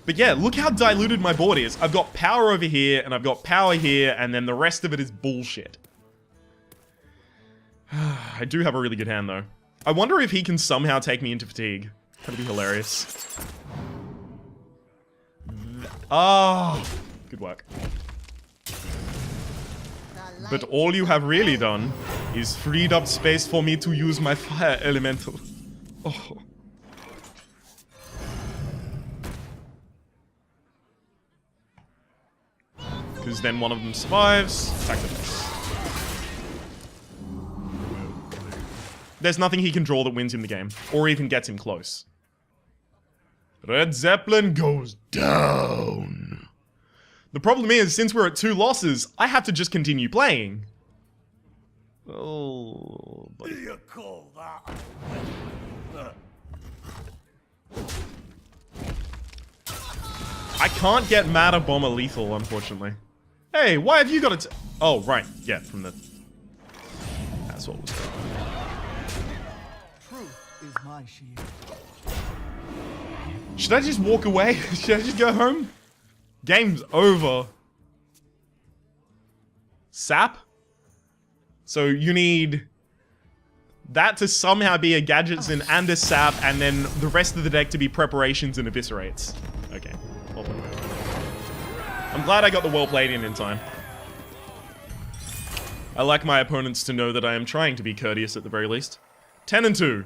But yeah, look how diluted my board is. I've got power over here, and I've got power here, and then the rest of it is bullshit. I do have a really good hand, though. I wonder if he can somehow take me into fatigue. That'd be hilarious. Ah, Good work. But all you have really done is freed up space for me to use my fire elemental. Oh. Because then one of them survives. Attack the base. There's nothing he can draw that wins him the game, or even gets him close. Red Zeppelin goes down. The problem is, since we're at 2 losses, I have to just continue playing. Oh, buddy.
You call that?
I can't get Matter Bomber lethal, unfortunately. Hey, why have you got it? Oh, right. Yeah, from the... That's what was going on.
Truth is my shield.
Should I just walk away? Should I just go home? Game's over. Sap? So you need that to somehow be a Gadgetzin and a Sap, and then the rest of the deck to be Preparations and Eviscerates. Okay. Well played. I'm glad I got the well played in time. I like my opponents to know that I am trying to be courteous at the very least. 10-2.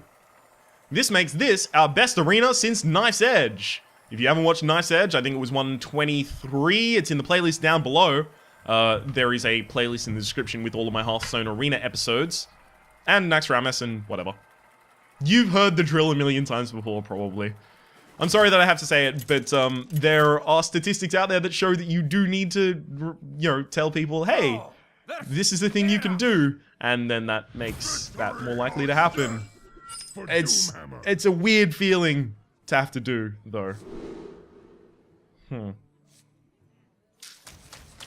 This makes this our best arena since Knife's Edge. If you haven't watched Knife's Edge, I think it was 123. It's in the playlist down below. There is a playlist in the description with all of my Hearthstone Arena episodes. And Naxxramas and whatever. You've heard the drill a million times before, probably. I'm sorry that I have to say it, but there are statistics out there that show that you do need to, you know, tell people, hey, this is the thing you can do. And then that makes that more likely to happen. It's a weird feeling to have to do, though.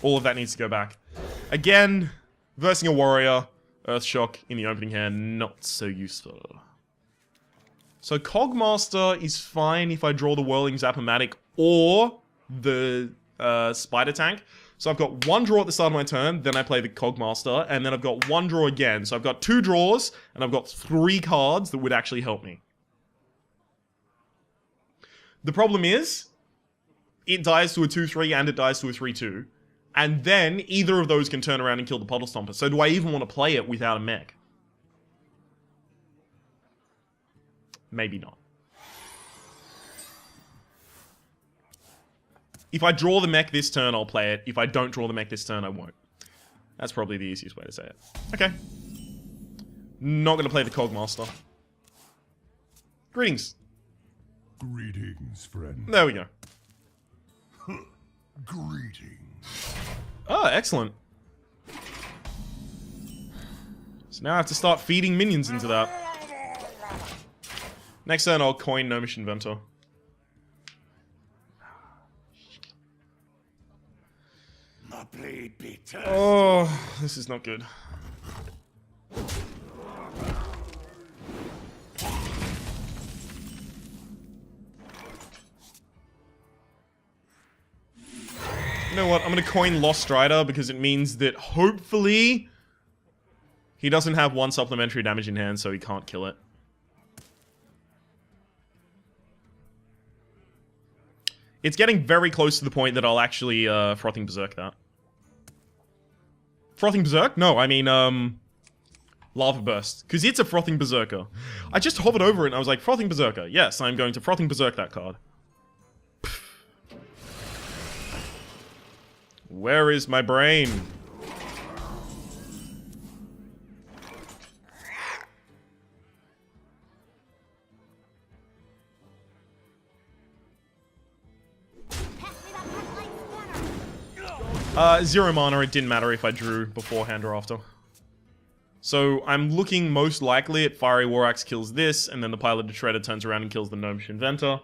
All of that needs to go back. Again, versing a warrior, Earthshock in the opening hand, not so useful. So Cogmaster is fine if I draw the Whirling Zap-O-Matic or the Spider Tank. So I've got 1 draw at the start of my turn, then I play the Cogmaster, and then I've got 1 draw again. So I've got 2 draws, and I've got 3 cards that would actually help me. The problem is, it dies to a 2-3 and it dies to a 3-2. And then either of those can turn around and kill the Puddle Stomper. So do I even want to play it without a mech? Maybe not. If I draw the mech this turn, I'll play it. If I don't draw the mech this turn, I won't. That's probably the easiest way to say it. Okay. Not going to play the Cogmaster. Greetings.
Greetings, friend.
There we go.
Greetings.
Oh, excellent. So now I have to start feeding minions into that. Next turn, I'll coin Gnomish Inventor.
My blade be turned.
Oh, this is not good. You know what? I'm going to coin Lost Strider because it means that hopefully he doesn't have 1 supplementary damage in hand, so he can't kill it. It's getting very close to the point that I'll actually Frothing Berserk that. Frothing Berserk? No, I mean Lava Burst, because it's a Frothing Berserker. I just hovered over it and I was like, Frothing Berserker. Yes, I'm going to Frothing Berserk that card. Where is my brain? Zero mana, it didn't matter if I drew beforehand or after. So I'm looking most likely at Fiery War Axe kills this, and then the Piloted Shredder turns around and kills the Gnomish Inventor.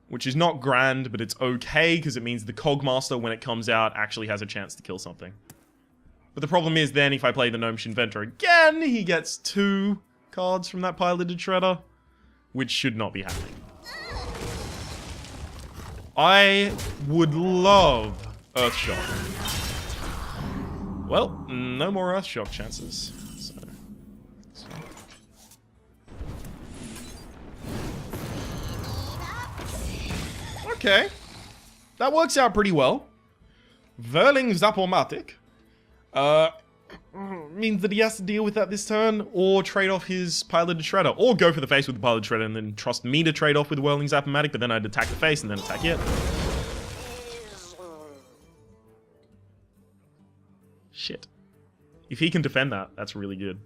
Which is not grand, but it's okay, because it means the Cogmaster, when it comes out, actually has a chance to kill something. But the problem is then, if I play the Gnomish Inventor again, he gets 2 cards from that Piloted Shredder, which should not be happening. I would love Earthshock. Well, no more Earthshock chances. So. Okay. That works out pretty well. Verling Zapomatic. Means that he has to deal with that this turn, or trade off his piloted shredder, or go for the face with the piloted shredder and then trust me to trade off with Whirling Zapomatic, but then I'd attack the face and then attack it. Shit. If he can defend that, that's really good.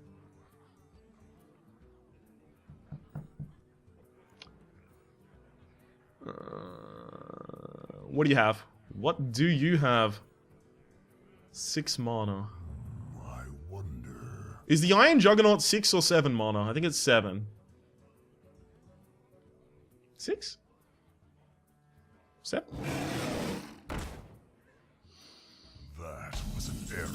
What do you have? What do you have? 6 mana.
I wonder.
Is the Iron Juggernaut 6 or 7 mana? I think it's 7. 6? 7?
That was an error.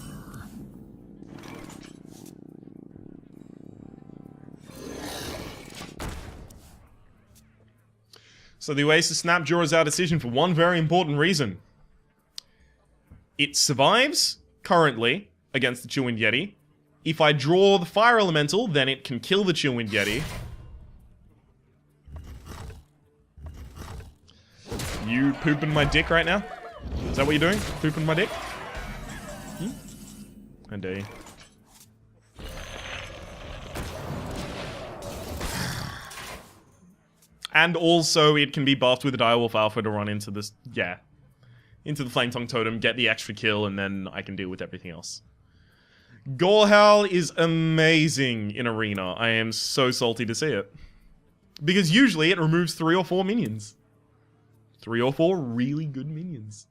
So the Oasis Snap draws our decision for one very important reason. It survives, currently, against the Chillwind Yeti. If I draw the Fire Elemental, then it can kill the Chillwind Yeti. You pooping my dick right now? Is that what you're doing? Pooping my dick? I dare you. And also, it can be buffed with a Direwolf Alpha to run into this, into the Flame Tongue Totem, get the extra kill, and then I can deal with everything else. Gorehowl is amazing in Arena. I am so salty to see it. Because usually it removes 3 or 4 minions. 3 or 4 really good minions.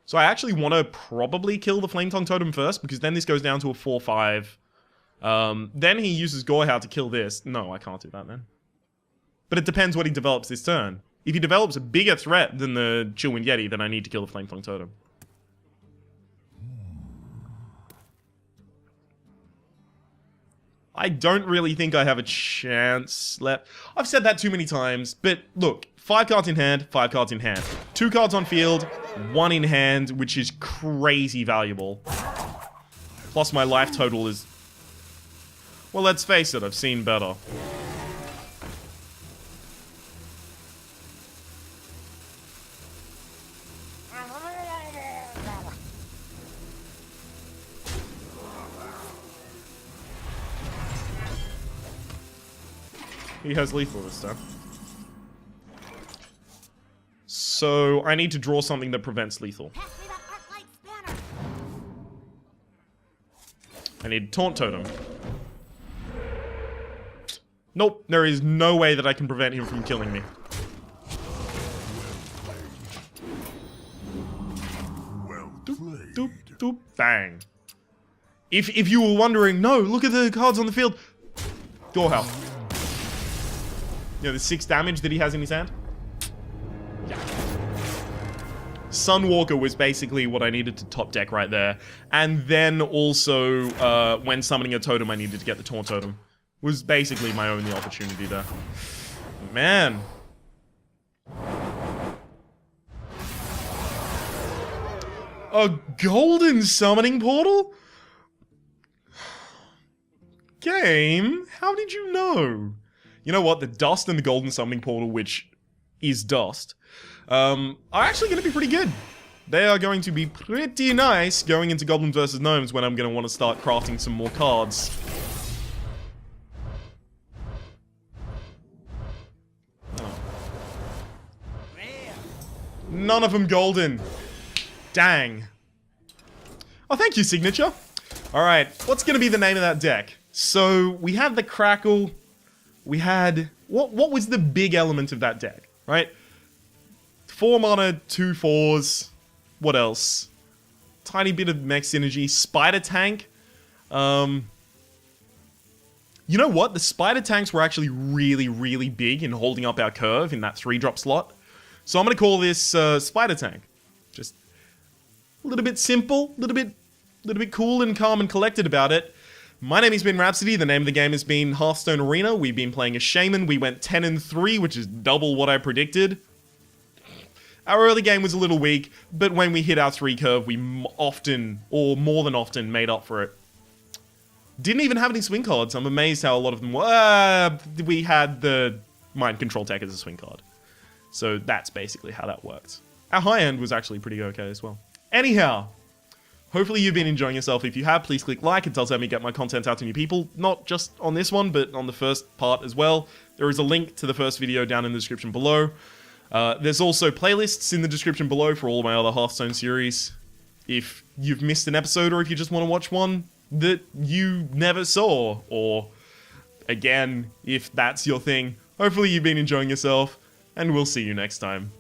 So I actually want to probably kill the Flame Tongue Totem first, because then this goes down to a 4-5. Then he uses Gorehowl to kill this. No, I can't do that then. But it depends what he develops this turn. If he develops a bigger threat than the Chillwind Yeti, then I need to kill the Flame Tongue Totem. I don't really think I have a chance left. I've said that too many times, but look, 5 cards in hand, 5 cards in hand. 2 cards on field, 1 in hand, which is crazy valuable. Plus my life total is... Well, let's face it, I've seen better. He has lethal this time. So, I need to draw something that prevents lethal.
Pass me that Arclight Spanner.
I need Taunt Totem. Nope, there is no way that I can prevent him from killing me.
Well
Doop,
played.
doop, doop, bang. If you were wondering, no, look at the cards on the field. Gorehowl. You know, the 6 damage that he has in his hand? Yeah. Sunwalker was basically what I needed to top deck right there. And then also, when summoning a totem, I needed to get the Taunt Totem. Was basically my only opportunity there. Man. A golden summoning portal? Game? How did you know? You know what? The dust and the golden summoning portal, which is dust, are actually going to be pretty good. They are going to be pretty nice going into Goblins vs. Gnomes when I'm going to want to start crafting some more cards. None of them golden. Dang. Oh, thank you, Signature. Alright, what's going to be the name of that deck? So, we had the Crackle. We had... What was the big element of that deck, right? 4 mana, 2 4s. What else? Tiny bit of mech synergy. Spider Tank. You know what? The Spider Tanks were actually really, really big in holding up our curve in that 3-drop slot. So I'm going to call this Spider Tank. Just a little bit simple, a little bit cool and calm and collected about it. My name has been Rhapsody. The name of the game has been Hearthstone Arena. We've been playing a Shaman. We went 10-3, which is double what I predicted. Our early game was a little weak, but when we hit our 3 curve, we often, or more than often, made up for it. Didn't even have any swing cards. I'm amazed how a lot of them were. We had the Mind Control Tech as a swing card. So that's basically how that worked. Our high end was actually pretty okay as well. Anyhow, hopefully you've been enjoying yourself. If you have, please click like. It does help me get my content out to new people, not just on this one, but on the first part as well. There is a link to the first video down in the description below. There's also playlists in the description below for all of my other Hearthstone series. If you've missed an episode or if you just want to watch one that you never saw, or again, if that's your thing, hopefully you've been enjoying yourself, and we'll see you next time.